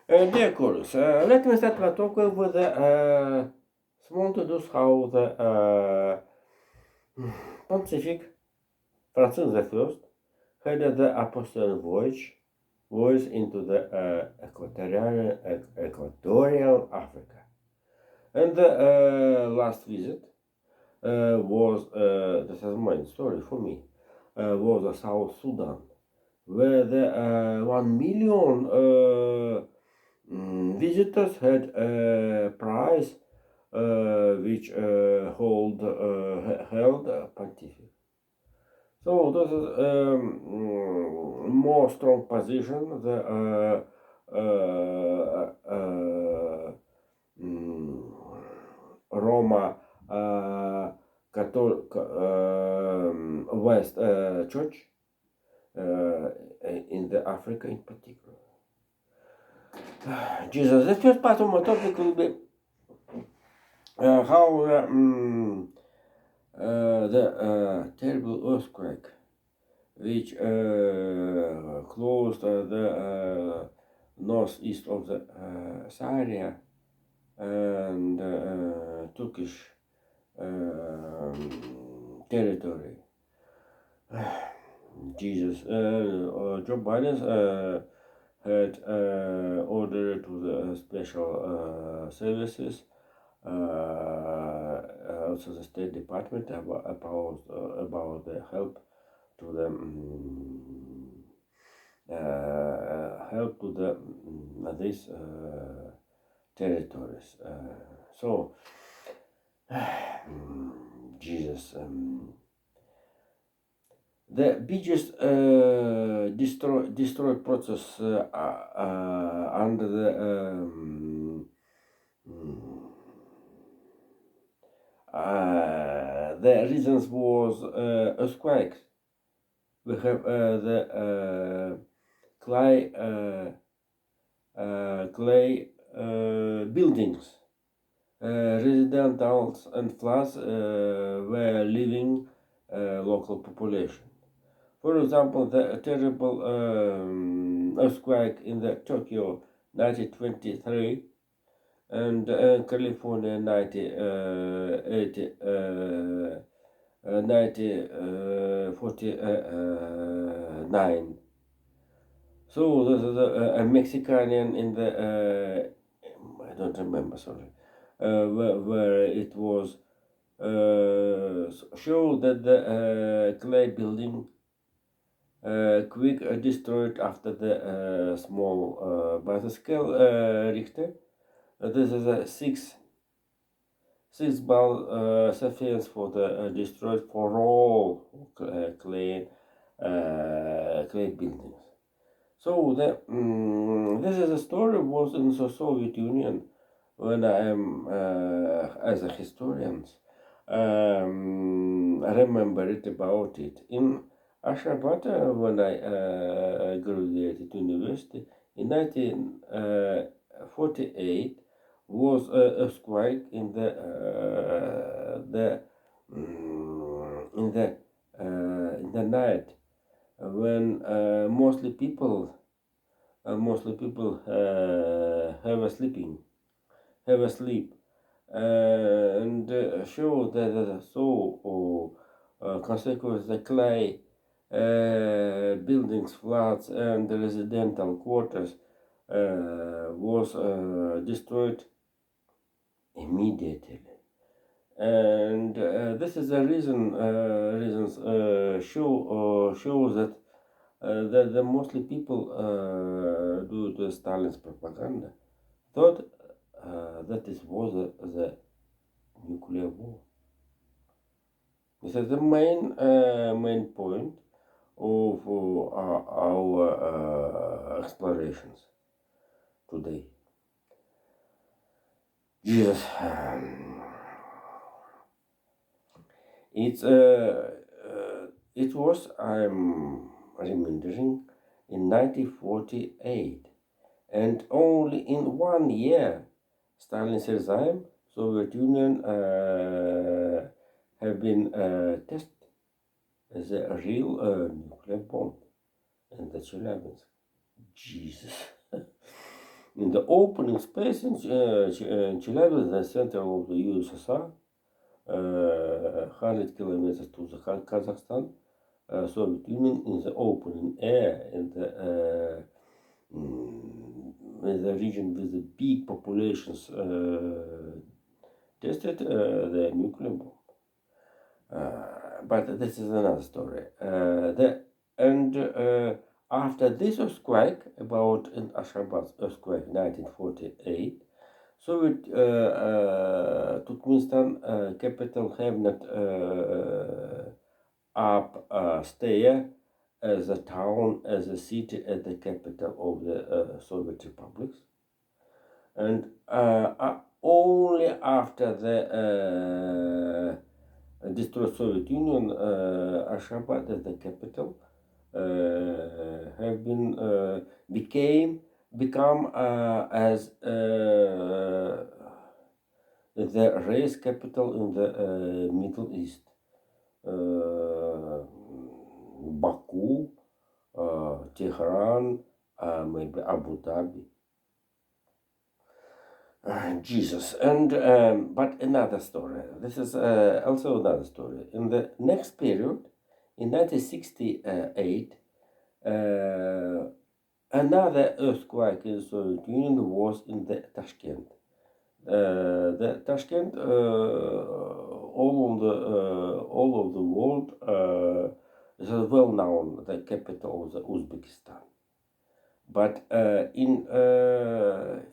Dear Chorus, let me start my talk with a small to do how the Pontific Francis I had the apostolic voyage into the equatorial Africa. And the last visit was, this is my story for me, was South Sudan, where the 1 million visitors had a prize which held Pontific. So this is more strong position. The Roma Catholic West Church in the Africa in particular. Jesus, the first part of my topic will be how the terrible earthquake which closed the northeast of the Syria and Turkish territory. Jesus, Joe Biden had ordered to the special services, also the State Department, about the help to the these territories. So Jesus. The biggest destroy process under the reasons was earthquakes. We have the clay buildings, residentials and floods were living local population. For example, the terrible earthquake in the Tokyo 1923 and California 1949. So this is a Mexican in the I don't remember, sorry, where it was showed that the clay building quick destroyed after the small by the scale Richter. This is a six ball sufficient for the destroyed for all clay buildings. So this is a story was in the Soviet Union when I am as a historian. I remember it about it in Ashgabat when I graduated university in 1948 was a earthquake in the night when mostly people have a sleep and show that consequence the clay buildings, flats, and the residential quarters was destroyed immediately. And this is the reasons show that the mostly people due to Stalin's propaganda thought that it was the nuclear war. This is the main point of our explorations today. Yes, it was, I'm remembering, in 1948, and only in 1 year Stalin's regime, Soviet Union have been tested as a real nuclear bomb, and the Chelyabinsk. Jesus. In the opening space in Chelyabinsk, the center of the USSR, 100 kilometers to the Kazakhstan, Soviet Union, in the open air, in the region with the big populations, tested the nuclear bomb. But this is another story. After this earthquake, about in Ashgabat earthquake 1948, Soviet Turkmenistan capital have not stay as a town, as a city, as the capital of the Soviet republics. And only after the destroyed Soviet Union, Ashgabat as the capital have become as the race capital in the Middle East. Baku, Tehran, maybe Abu Dhabi. Jesus. And but another story. This is also another story. In the next period, in 1968, another earthquake in the Soviet Union was in the Tashkent. The Tashkent, all of the world, is well known, the capital of the Uzbekistan. But in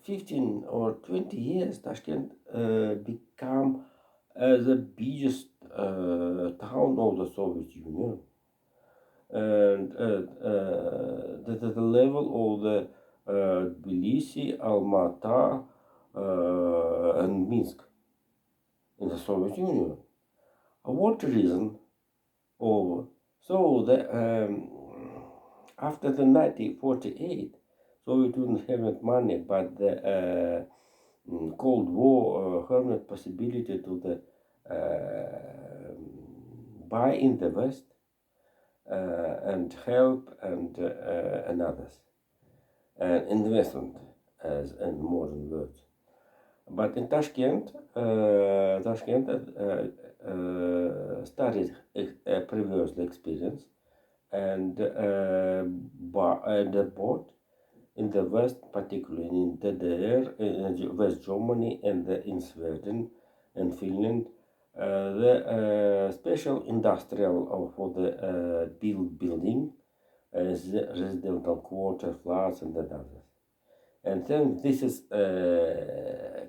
15 or 20 years, Tashkent became the biggest town of the Soviet Union. And the level of the Tbilisi, Almaty, and Minsk in the Soviet Union. What reason? After the 1948, Soviet Union had not money, but the Cold War had not possibility to buy in the West and help and others, and investment as in modern words. But in Tashkent, studied a previous experience and bought in the West, particularly in DDR, in West Germany, and in Sweden and Finland, the special industrial for the building, residential quarter, flats, and others. And then this is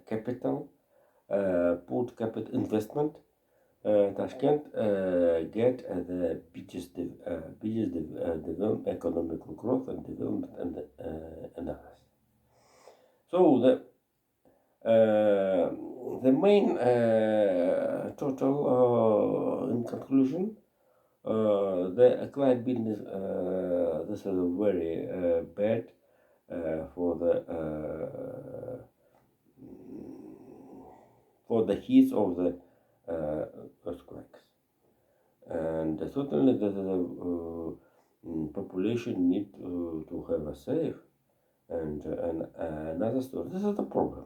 capital, put capital investment. Tashkent get the biggest development, economical growth and development, and others. So the main total in conclusion, the client business, this is very bad for the heat of the earthquakes, and certainly the population need to have a safe. And another story. This is the problem.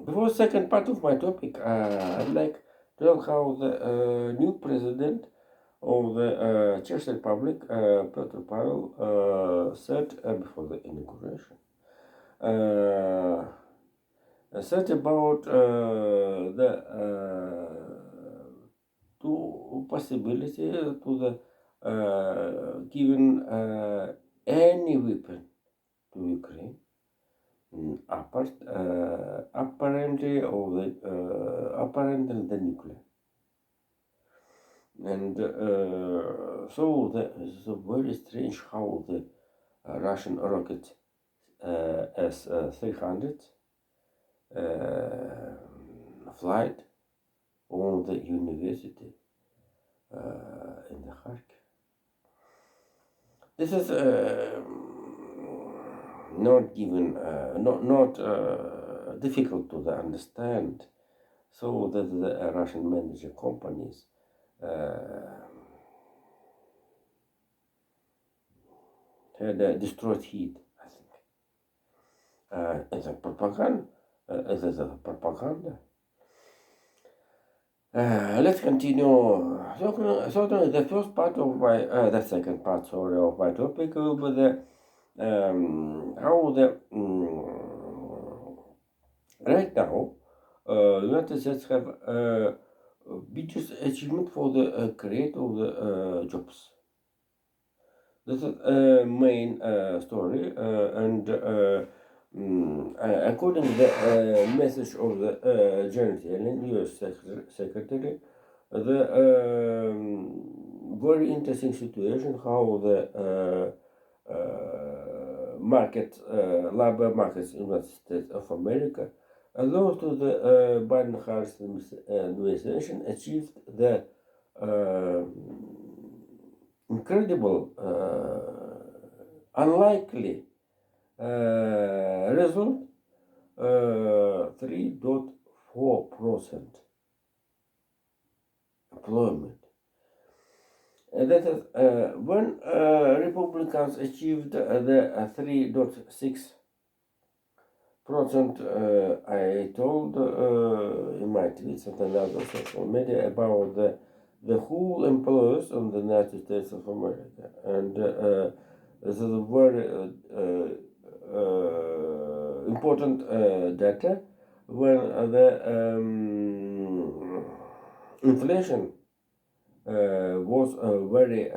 Before the second part of my topic, I'd like to tell how the new president of the Czech Republic, Petr Pavel, said before the inauguration. Said about the two possibility to the given any weapon to Ukraine, apparently the nuclear. And so it's very strange how the Russian rocket S-300 flight on the university in the Kharkiv. This is not given, not difficult to understand. So that the Russian manager companies had destroyed heat, I It's a propaganda. It is a propaganda. Let's continue. So the first part of my, the second part, sorry, of my topic will be the how the right now United States have biggest achievement for the create of the jobs. This is a main story, and according to the message of the Janet Yellen, U.S. Secretary, the very interesting situation how the labor markets in the United States of America allow to the Biden-Harris administration achieved the incredible, unlikely result, 3.4% employment. And that is when Republicans achieved the 3.6%. I told in my tweets and another social media about the whole employers in the United States of America, and this is a very important data when the inflation was very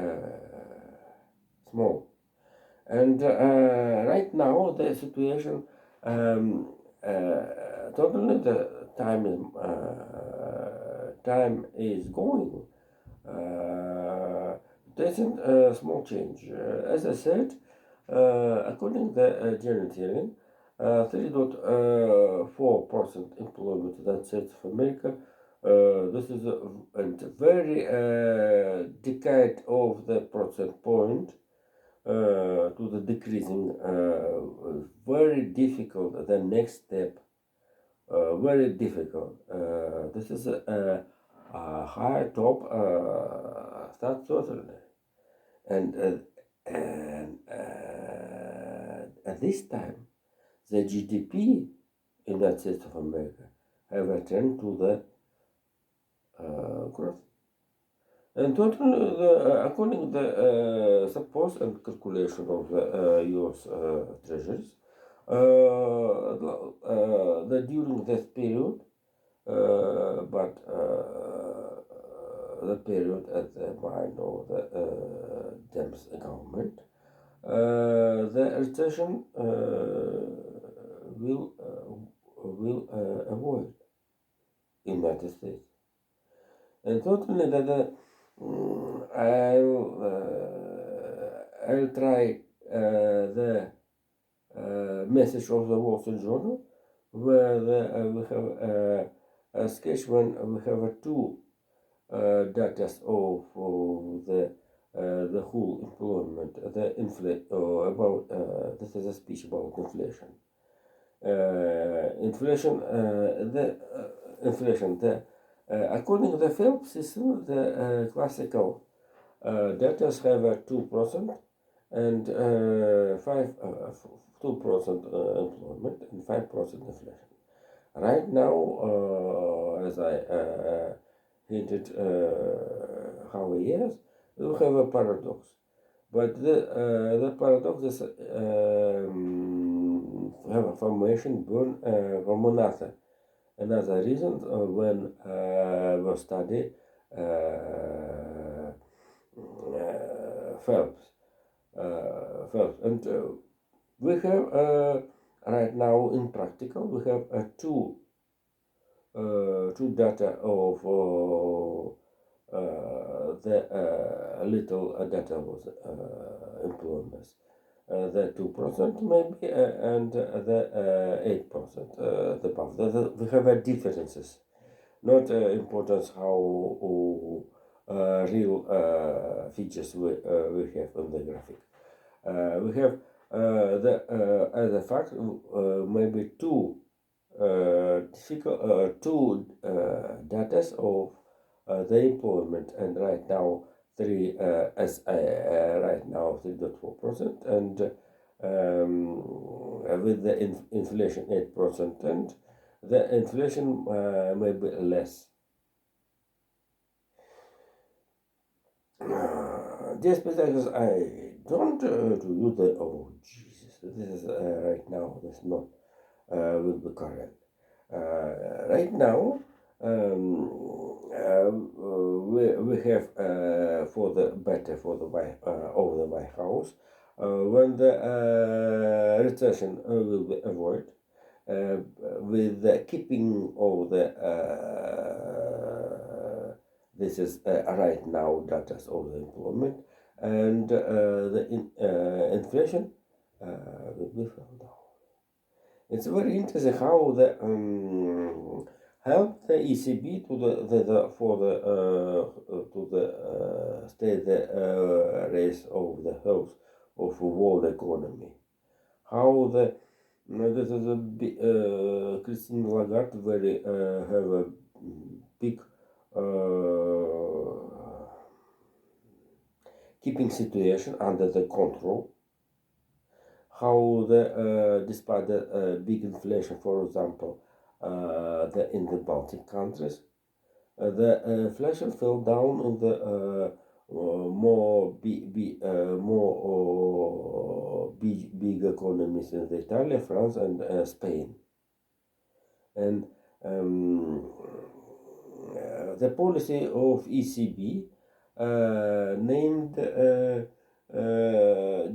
small, and right now the situation totally the time is going. There's a small change. As I said, according to the Janet Yellen, 3.4% employment in the United States of America. This is a very decade of the percent point to the decreasing. Very difficult. The next step, very difficult. This is a high top start certainly, and at this time, the GDP in the United States of America have returned to the growth. And total, according to the suppose and calculation of the U.S. treasuries, during this period, but the period at the mind of the Dems government, the recession will avoid in United States. And totally that I'll try the message of the Wall Street Journal, where we have a sketch when we have two data of the whole employment, the about this is a speech about inflation. According to the Phelps system, the classical data have 2% and 2% employment and 5% inflation. Right now, as I hinted how years, we have a paradox. But the paradox is have a formation born from another reason when we study Phelps. And we have right now in practical we have two data of the little data was employment. The 2% maybe and the 8%. The above. We have differences, not importance how real features we have on the graphic. We have as a fact maybe two data of the employment, and right now 3.4% and with the inflation 8%, and the inflation may be less. Dear spectators, I don't to use the Jesus. This is right now. This is not will be correct. Right now, we have for the better for the over the White House when the recession will be avoided with the keeping of the this is right now data of the employment and the inflation will be found out. It's very interesting how the help the ECB to the for the to the stay the race of the health of world economy. How the this is a Christine Lagarde very have a big keeping situation under the control. How the despite the big inflation, for example, in the Baltic countries, the inflation fell down in the big economies in the Italy, France, and Spain, and the policy of ECB named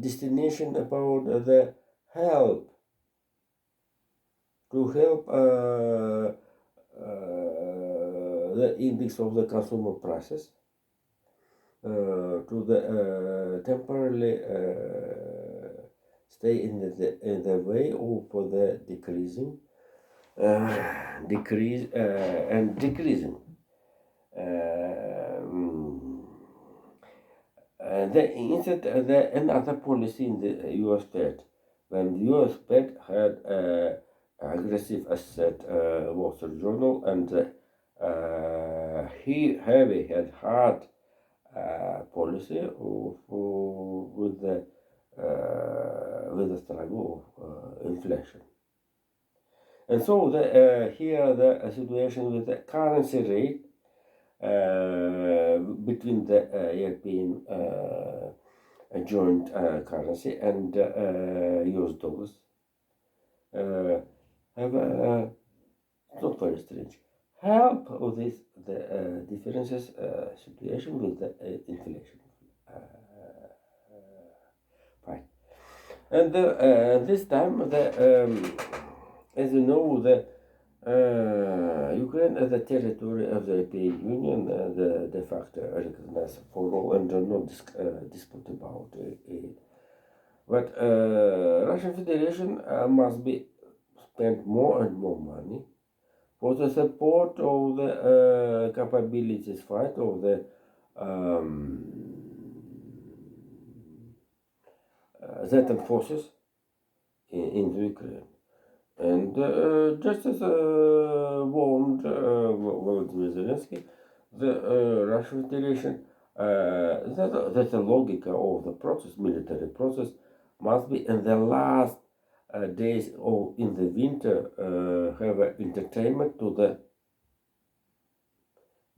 destination about the help to help the index of the consumer prices to the temporarily stay in the way of the decreasing decreasing. Instead, another policy in the U.S. Fed, when the U.S. Fed had aggressive asset Wall Street Journal, and he had hard policy with the struggle of inflation. And so here the situation with the currency rate between the European joint currency and US dollars have not very strange help of this the differences situation with the inflation. Fine. And this time as you know, the Ukraine as a territory of the European Union, the de facto recognized for all, and no dispute about it. But Russian Federation must be spend more and more money for the support of the capabilities fight of the Zetan forces in the Ukraine. And just as warned Volodymyr Zelensky, the Russian Federation, that the logic of the process, military process, must be in the last days or in the winter have entertainment to the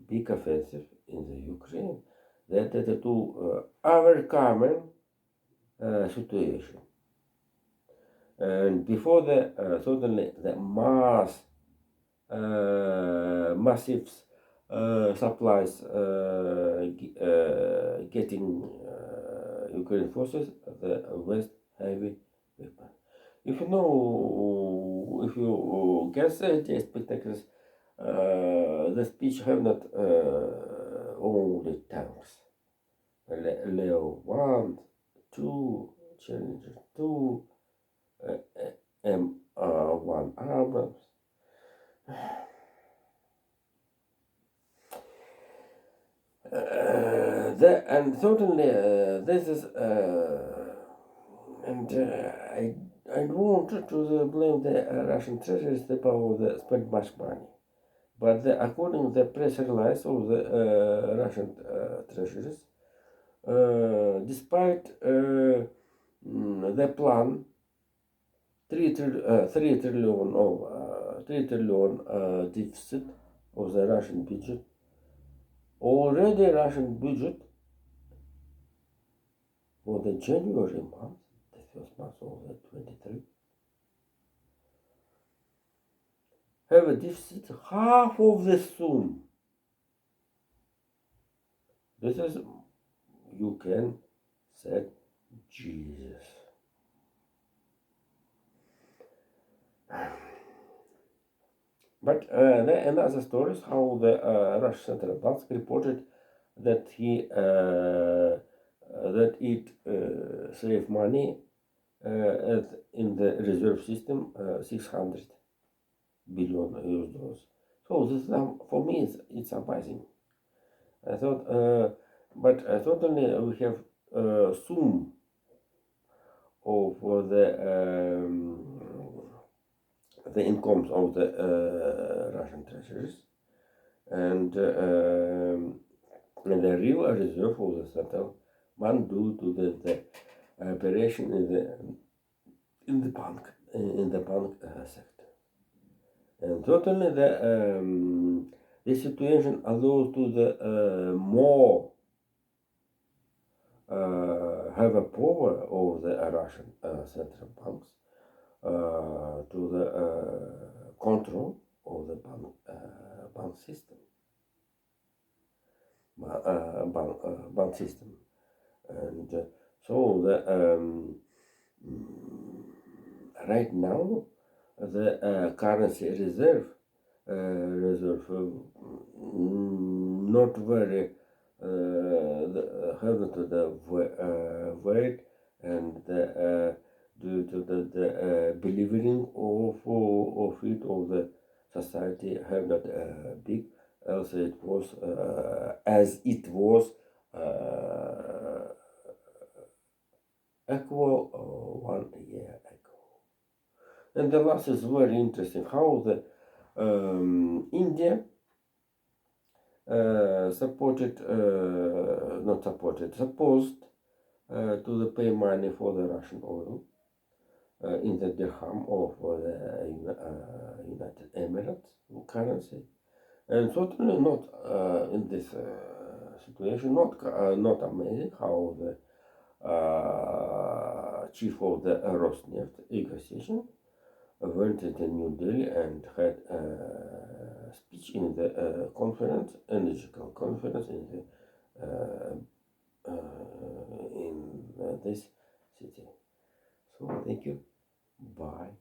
big offensive in the Ukraine, that to overcome situation. And before the suddenly the massive supplies getting Ukrainian forces, the West heavy weapon. If you guess the spectators, the speech have not only tanks. Leo 1, 2, Challenger 2, M1 Abrams. And certainly this is, and I don't want to blame the Russian treasuries about the spend much money, but according to the press release of the Russian treasuries, despite the plan 3 trillion of 3 trillion deficit of the Russian budget. Already Russian budget for the January month, the first month of the 23, have a deficit half of the sum. This is, you can say, Jesus. But another story is how the Russian Central Bank reported that it saved money in the reserve system, 600 billion US dollars. So this for me it's amazing. I thought, but certainly we have sum of the incomes of the Russian treasuries and the real reserve of the central bank due to the operation in the bank sector. And certainly the situation allows to the more have a power of the Russian central banks to the control of the bank system. Bank system, and so the right now the currency reserve not very have the weight and due to the believing of it of the society have not big, else it was as it was equal 1 year ago. And the last is very interesting how the India supposed to the pay money for the Russian oil in the dirham of the United Emirates currency, and certainly not in this situation. Not amazing how the chief of the Rosneft, Igor Sechin, went into New Delhi and had a speech in the conference, energy conference in this city. So thank you. Bye.